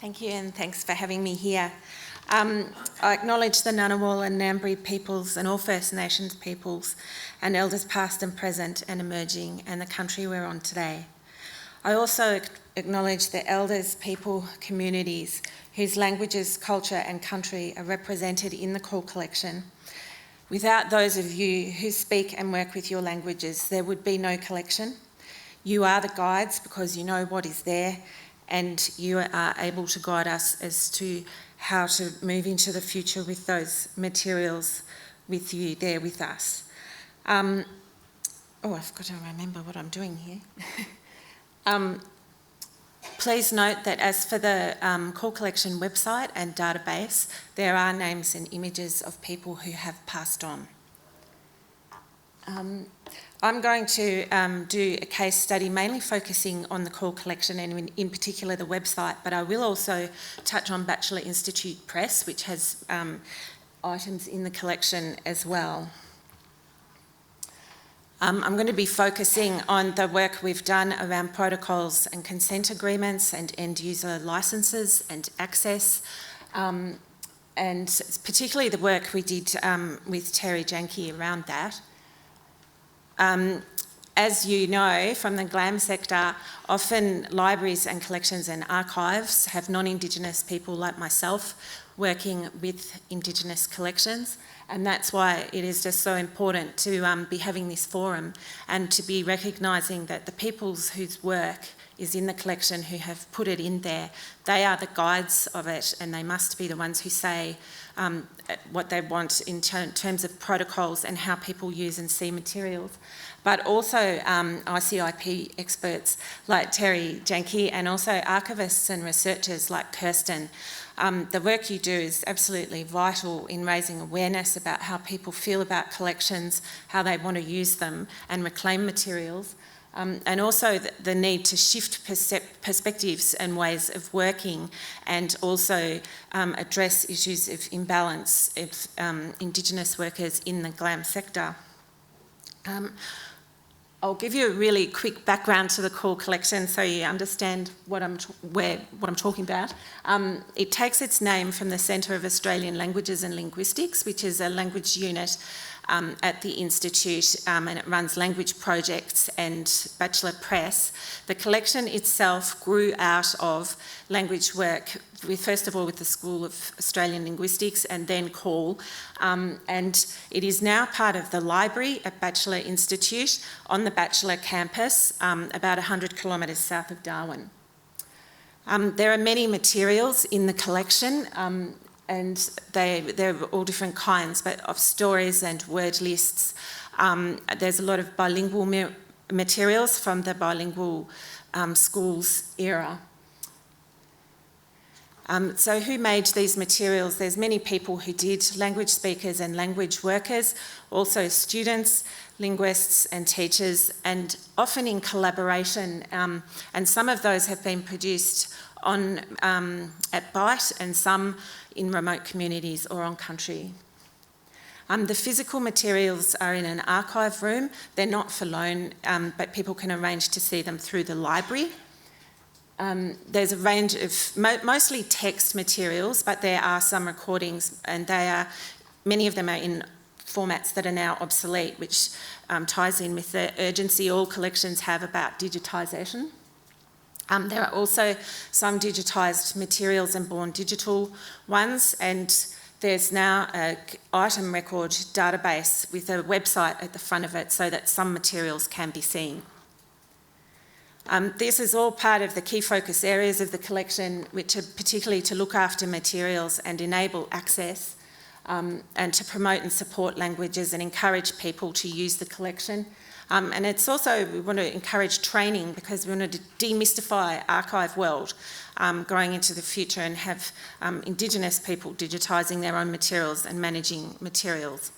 Thank you, and thanks for having me here. I acknowledge the Ngunnawal and Ngambri peoples and all First Nations peoples and elders past and present and emerging and the country we're on today. I also acknowledge the elders, people, communities whose languages, culture and country are represented in the call collection. Without those of you who speak and work with your languages, there would be no collection. You are the guides because you know what is there, and you are able to guide us as to how to move into the future with those materials with you there with us. I've got to remember what I'm doing here. Please note that as for the call collection website and database, there are names and images of people who have passed on. I'm going to do a case study mainly focusing on the call collection and in particular the website, but I will also touch on Batchelor Institute Press, which has items in the collection as well. I'm going to be focusing on the work we've done around protocols and consent agreements and end user licences and access, and particularly the work we did with Terry Janke around that. As you know from the GLAM sector, often libraries and collections and archives have non-Indigenous people like myself working with Indigenous collections, and that's why it is just so important to be having this forum and to be recognising that the peoples whose work is in the collection who have put it in there, they are the guides of it, and they must be the ones who say what they want in terms of protocols and how people use and see materials. But also ICIP experts like Terry Janke and also archivists and researchers like Kirsten. The work you do is absolutely vital in raising awareness about how people feel about collections, how they want to use them and reclaim materials, and also the need to shift perspectives and ways of working, and also address issues of imbalance of Indigenous workers in the GLAM sector. I'll give you a really quick background to the call collection so you understand what I'm talking about. It takes its name from the Centre of Australian Languages and Linguistics, which is a language unit at the Institute, and it runs language projects and Batchelor Press. The collection itself grew out of language work, first of all with the School of Australian Linguistics and then CALL, and it is now part of the library at Batchelor Institute on the Batchelor campus, about 100 kilometres south of Darwin. There are many materials in the collection, and they're all different kinds, but of stories and word lists. There's a lot of bilingual materials from the bilingual schools era. So who made these materials? There's many people who did, language speakers and language workers, also students, linguists and teachers, and often in collaboration, and some of those have been produced at BITE and some in remote communities or on country. The physical materials are in an archive room. They're not for loan, but people can arrange to see them through the library. There's a range of mostly text materials, but there are some recordings, and many of them are in formats that are now obsolete, which ties in with the urgency all collections have about digitisation. There are also some digitised materials and born digital ones, and there's now an item record database with a website at the front of it so that some materials can be seen. This is all part of the key focus areas of the collection, which are particularly to look after materials and enable access, and to promote and support languages and encourage people to use the collection. And it's also, we want to encourage training because we want to demystify archive world going into the future and have Indigenous people digitising their own materials and managing materials.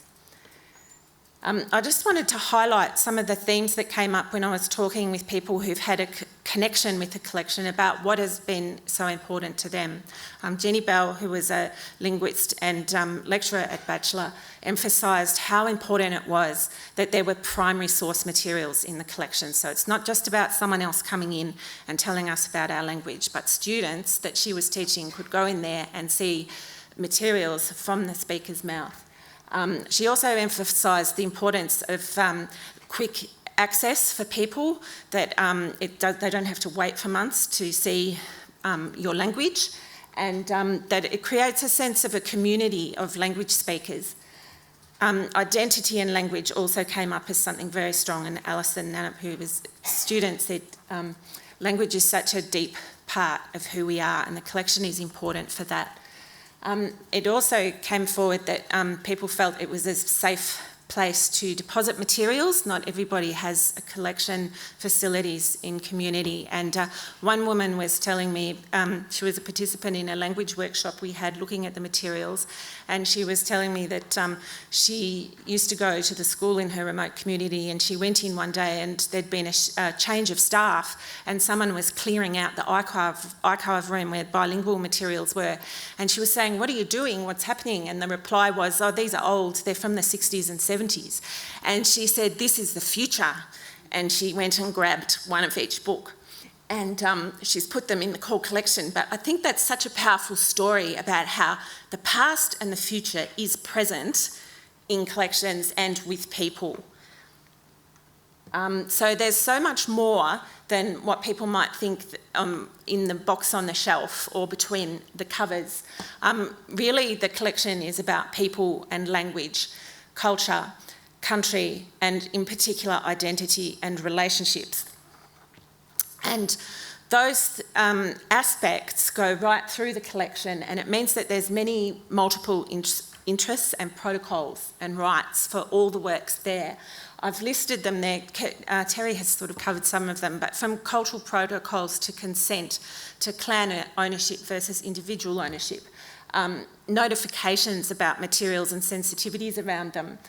I just wanted to highlight some of the themes that came up when I was talking with people who've had a connection with the collection, about what has been so important to them. Jenny Bell, who was a linguist and lecturer at Batchelor, emphasised how important it was that there were primary source materials in the collection. So it's not just about someone else coming in and telling us about our language, but students that she was teaching could go in there and see materials from the speaker's mouth. She also emphasised the importance of quick access for people, that they don't have to wait for months to see your language, and that it creates a sense of a community of language speakers. Identity and language also came up as something very strong, and Alison Nannup, who was a student, said language is such a deep part of who we are, and the collection is important for that. It also came forward that people felt it was a safe place to deposit materials. Not everybody has a collection facilities in community, and one woman was telling me, she was a participant in a language workshop we had looking at the materials, and she was telling me that she used to go to the school in her remote community, and she went in one day and there'd been a change of staff, and someone was clearing out the archive room where bilingual materials were, and she was saying, "What are you doing? What's happening?" And the reply was, "Oh, these are old, they're from the 60s and 70s. And she said, "This is the future." And she went and grabbed one of each book, and she's put them in the core collection. But I think that's such a powerful story about how the past and the future is present in collections and with people. So there's so much more than what people might think in the box on the shelf or between the covers. Really, the collection is about people and language, culture, country, and in particular identity and relationships. And those aspects go right through the collection, and it means that there's many multiple interests and protocols and rights for all the works there. I've listed them there. Terry has sort of covered some of them, but from cultural protocols to consent, to clan ownership versus individual ownership, notifications about materials and sensitivities around them,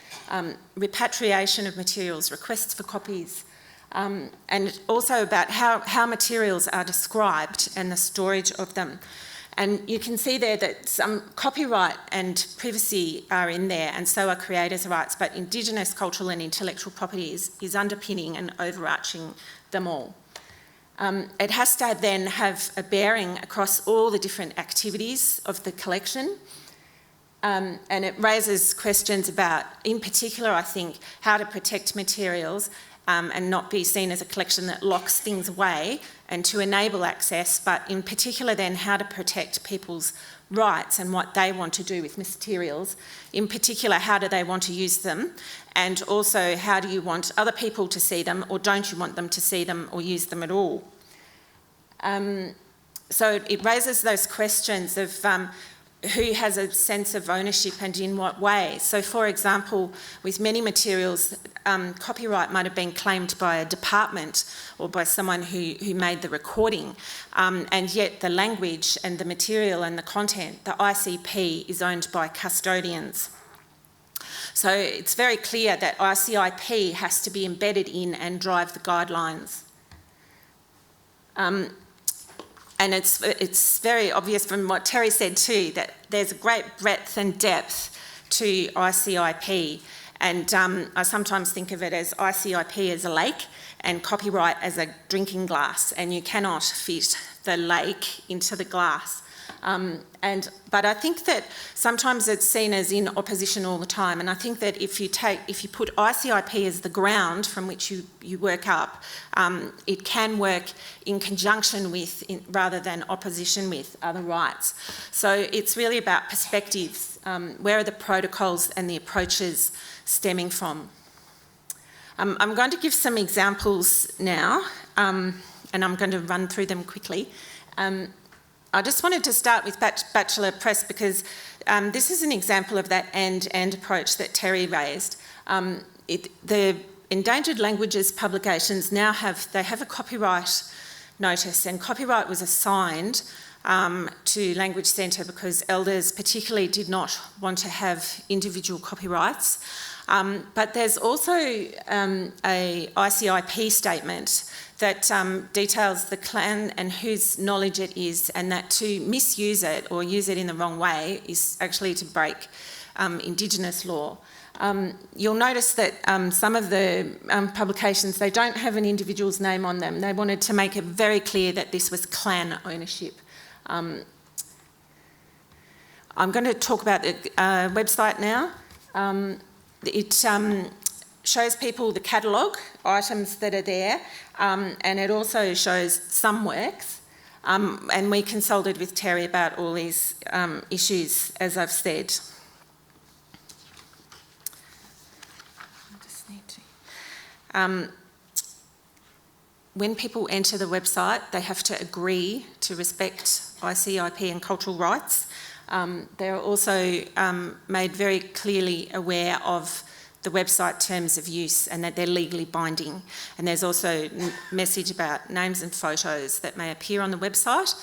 repatriation of materials, requests for copies, and also about how materials are described and the storage of them. And you can see there that some copyright and privacy are in there, and so are creators' rights, but Indigenous cultural and intellectual property is underpinning and overarching them all. It has to then have a bearing across all the different activities of the collection, and it raises questions about, in particular, I think, how to protect materials and not be seen as a collection that locks things away, and to enable access, but in particular then how to protect people's rights and what they want to do with materials. In particular, how do they want to use them, and also how do you want other people to see them, or don't you want them to see them or use them at all? So it raises those questions of who has a sense of ownership and in what way. So for example, with many materials, copyright might have been claimed by a department or by someone who made the recording, and yet the language and the material and the content, the ICP, is owned by custodians. So it's very clear that ICIP has to be embedded in and drive the guidelines. And it's very obvious from what Terry said too, that there's a great breadth and depth to ICIP, and I sometimes think of it as ICIP as a lake and copyright as a drinking glass, and you cannot fit the lake into the glass. But I think that sometimes it's seen as in opposition all the time, and I think that if you put ICIP as the ground from which you work up, it can work in conjunction with, rather than opposition with, other rights. So it's really about perspectives. Where are the protocols and the approaches stemming from? I'm going to give some examples now, and I'm going to run through them quickly. I just wanted to start with Batchelor Press because this is an example of that and approach that Terry raised. The endangered languages publications now have a copyright notice, and copyright was assigned to Language Centre because elders particularly did not want to have individual copyrights. But there's also a ICIP statement that details the clan and whose knowledge it is, and that to misuse it or use it in the wrong way is actually to break Indigenous law. You'll notice that some of the publications, they don't have an individual's name on them. They wanted to make it very clear that this was clan ownership. I'm going to talk about the website now. It shows people the catalogue, items that are there, and it also shows some works. And we consulted with Terry about all these issues, as I've said. When people enter the website, they have to agree to respect ICIP and cultural rights. They're also made very clearly aware of the website terms of use and that they're legally binding. And there's also a message about names and photos that may appear on the website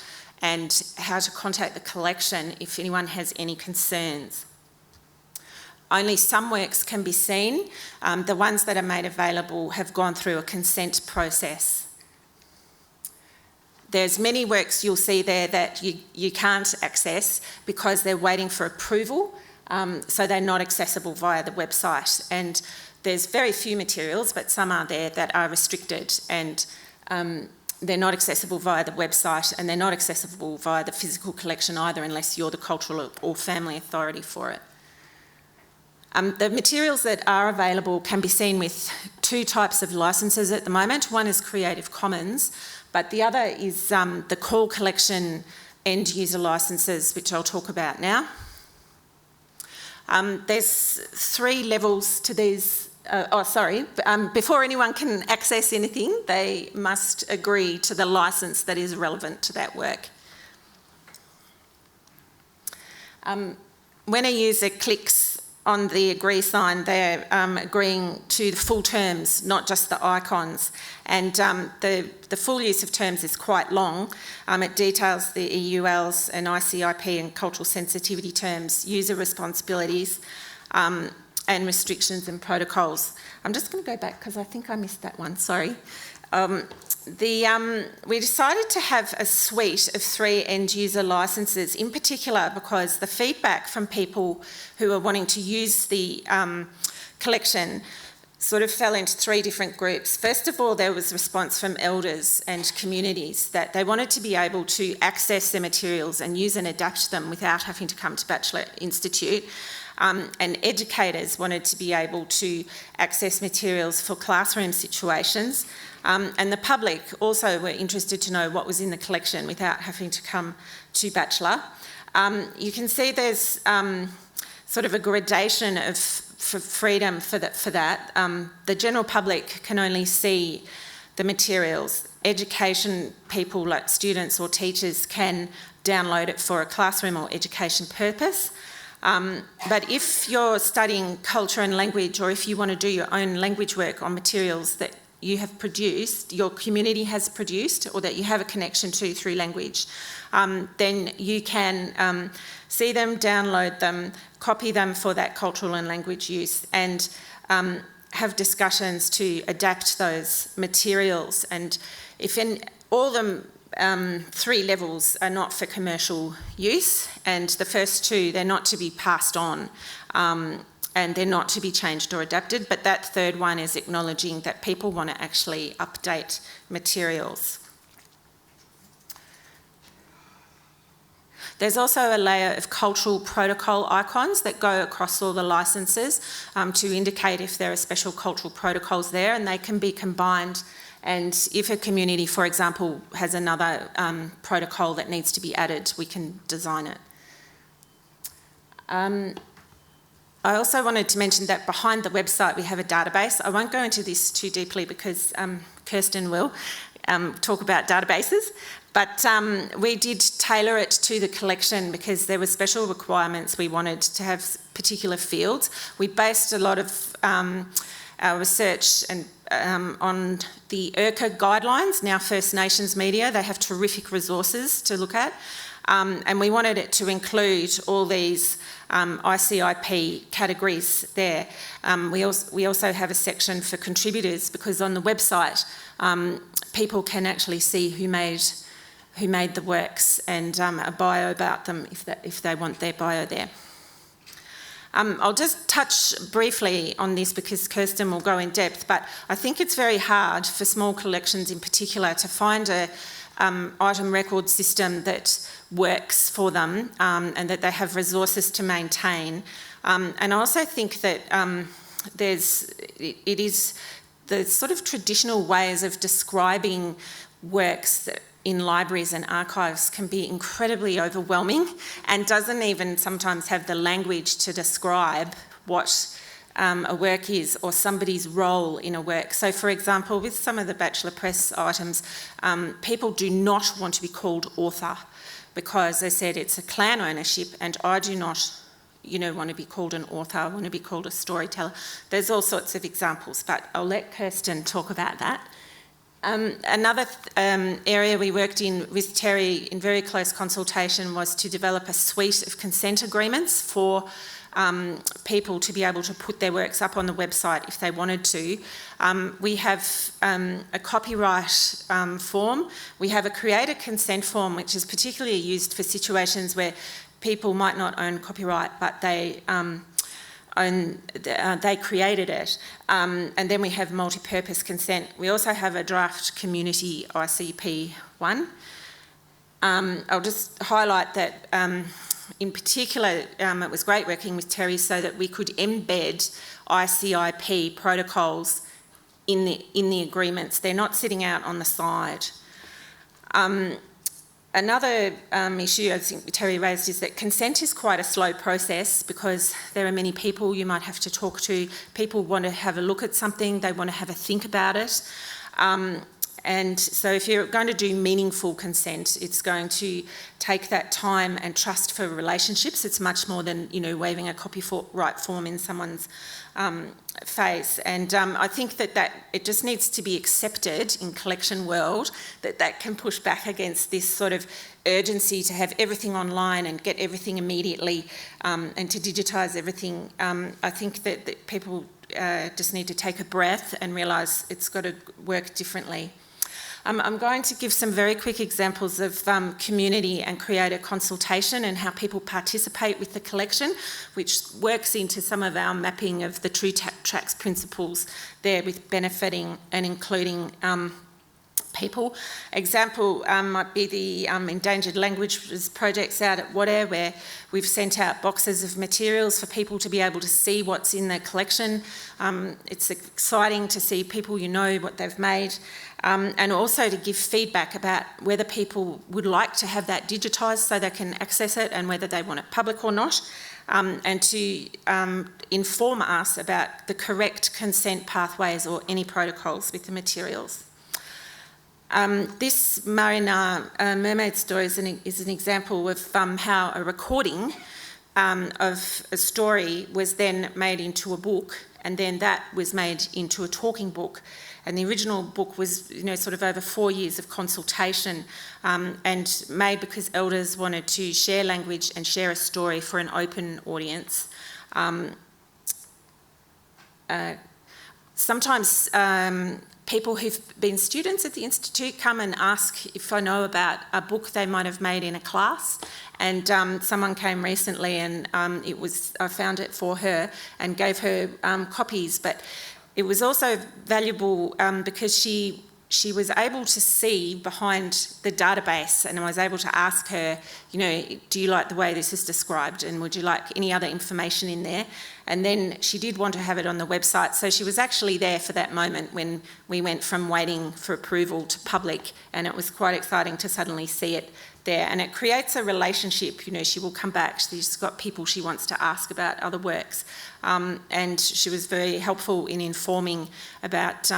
and how to contact the collection if anyone has any concerns. Only some works can be seen. The ones that are made available have gone through a consent process. There's many works you'll see there that you can't access because they're waiting for approval, so they're not accessible via the website. And there's very few materials, but some are there that are restricted, and they're not accessible via the website, and they're not accessible via the physical collection either, unless you're the cultural or family authority for it. The materials that are available can be seen with two types of licences at the moment. One is Creative Commons, but the other is the Call Collection end user licences, which I'll talk about now. There's 3 levels to these. Before anyone can access anything, they must agree to the licence that is relevant to that work. When a user clicks on the agree sign, they're agreeing to the full terms, not just the icons. And the full use of terms is quite long. It details the EULs and ICIP and cultural sensitivity terms, user responsibilities, and restrictions and protocols. I'm just going to go back because I think I missed that one, sorry. We decided to have a suite of 3 end user licences, in particular because the feedback from people who are wanting to use the collection sort of fell into 3 different groups. First of all, there was response from elders and communities that they wanted to be able to access their materials and use and adapt them without having to come to Batchelor Institute. And educators wanted to be able to access materials for classroom situations. And the public also were interested to know what was in the collection without having to come to Batchelor. You can see there's sort of a gradation of freedom for that. The general public can only see the materials. Education people like students or teachers can download it for a classroom or education purpose. But if you're studying culture and language, or if you want to do your own language work on materials that you have produced, your community has produced, or that you have a connection to through language, then you can see them, download them, copy them for that cultural and language use, and have discussions to adapt those materials. And if all the 3 levels are not for commercial use, and the first 2, they're not to be passed on, and they're not to be changed or adapted, but that 3rd one is acknowledging that people want to actually update materials. There's also a layer of cultural protocol icons that go across all the licences to indicate if there are special cultural protocols there, and they can be combined. And if a community, for example, has another protocol that needs to be added, we can design it. I also wanted to mention that behind the website we have a database. I won't go into this too deeply because Kirsten will talk about databases, but we did tailor it to the collection because there were special requirements. We wanted to have particular fields. We based a lot of our research and on the IRCA guidelines, now First Nations media. They have terrific resources to look at. And we wanted it to include all these ICIP categories there. We also have a section for contributors, because on the website people can actually see who made the works, and a bio about them if they want their bio there. I'll just touch briefly on this because Kirsten will go in depth, but I think it's very hard for small collections in particular to find a item record system that works for them and that they have resources to maintain. And I also think that it is the sort of traditional ways of describing works that in libraries and archives can be incredibly overwhelming and doesn't even sometimes have the language to describe what a work is or somebody's role in a work. So for example, with some of the Batchelor Press items, people do not want to be called author because they said it's a clan ownership, and I do not want to be called an author, I want to be called a storyteller. There's all sorts of examples, but I'll let Kirsten talk about that. Another area we worked in with Terry in very close consultation was to develop a suite of consent agreements for people to be able to put their works up on the website if they wanted to. We have a copyright form. We have a creator consent form, which is particularly used for situations where people might not own copyright, but they created it. And then we have multi-purpose consent. We also have a draft community ICP one. I'll just highlight that in particular, it was great working with Terry so that we could embed ICIP protocols in the agreements. They're not sitting out on the side. Another issue I think Terry raised is that consent is quite a slow process because there are many people you might have to talk to. People want to have a look at something, they want to have a think about it. And so if you're going to do meaningful consent, it's going to take that time and trust for relationships. It's much more than, waving a copyright form in someone's face. And I think that it just needs to be accepted in collection world that can push back against this sort of urgency to have everything online and get everything immediately and to digitise everything. I think that people just need to take a breath and realise it's got to work differently. I'm going to give some very quick examples of community and creator consultation and how people participate with the collection, which works into some of our mapping of the True Tracks principles there with benefiting and including people. Example might be the Endangered Languages projects out at Wadair, where we've sent out boxes of materials for people to be able to see what's in the collection. It's exciting to see people what they've made, and also to give feedback about whether people would like to have that digitised so they can access it and whether they want it public or not, and to inform us about the correct consent pathways or any protocols with the materials. This Marina mermaid story is an example of how a recording of a story was then made into a book, and then that was made into a talking book. And the original book was, sort of over 4 years of consultation and made because elders wanted to share language and share a story for an open audience. Sometimes people who've been students at the Institute come and ask if I know about a book they might have made in a class, and someone came recently and I found it for her and gave her copies, but it was also valuable because she was able to see behind the database, and I was able to ask her, do you like the way this is described, and would you like any other information in there? And then she did want to have it on the website, so she was actually there for that moment when we went from waiting for approval to public, and it was quite exciting to suddenly see it there. And it creates a relationship. She will come back, she's got people she wants to ask about other works, and she was very helpful in informing about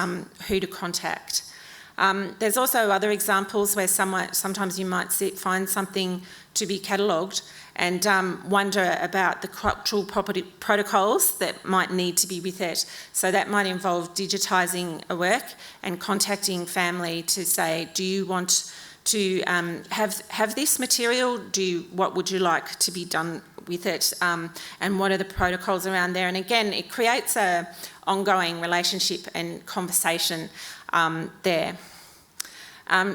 who to contact. There's also other examples where sometimes you might find something to be catalogued and wonder about the cultural property protocols that might need to be with it. So that might involve digitising a work and contacting family to say, do you want to have this material? What would you like to be done with it, and what are the protocols around there? And again, it creates a ongoing relationship and conversation there.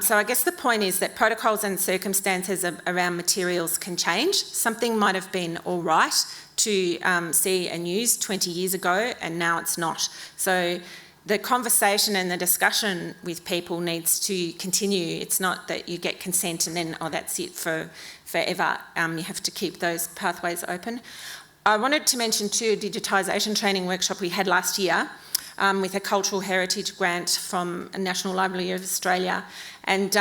So I guess the point is that protocols and circumstances around materials can change. Something might have been all right to see and use 20 years ago, and now it's not. So the conversation and the discussion with people needs to continue. It's not that you get consent and then, oh, that's it for forever. You have to keep those pathways open. I wanted to mention too a digitisation training workshop we had last year with a cultural heritage grant from National Library of Australia, and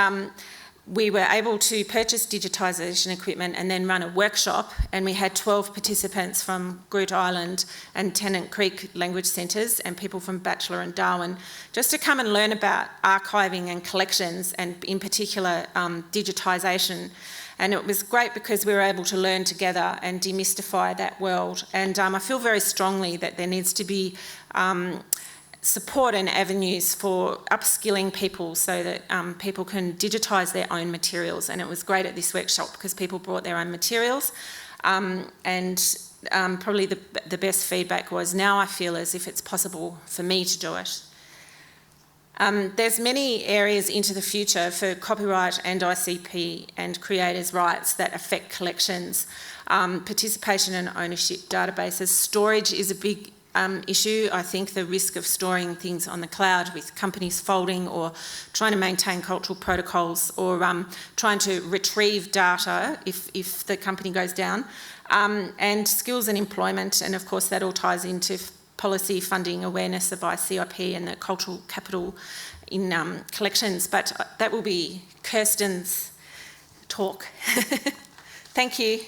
we were able to purchase digitisation equipment and then run a workshop, and we had 12 participants from Groote Eylandt and Tennant Creek language centres and people from Batchelor and Darwin, just to come and learn about archiving and collections, and in particular digitisation. And it was great because we were able to learn together and demystify that world. And I feel very strongly that there needs to be support and avenues for upskilling people so that people can digitise their own materials. And it was great at this workshop because people brought their own materials, and probably the best feedback was, now I feel as if it's possible for me to do it. There's many areas into the future for copyright and ICP and creators' rights that affect collections, participation and ownership databases. Storage is a big issue. I think the risk of storing things on the cloud with companies folding, or trying to maintain cultural protocols, or trying to retrieve data if the company goes down, and skills and employment, and of course that all ties into policy, funding, awareness of ICIP and the cultural capital in collections. But that will be Kirsten's talk. Thank you.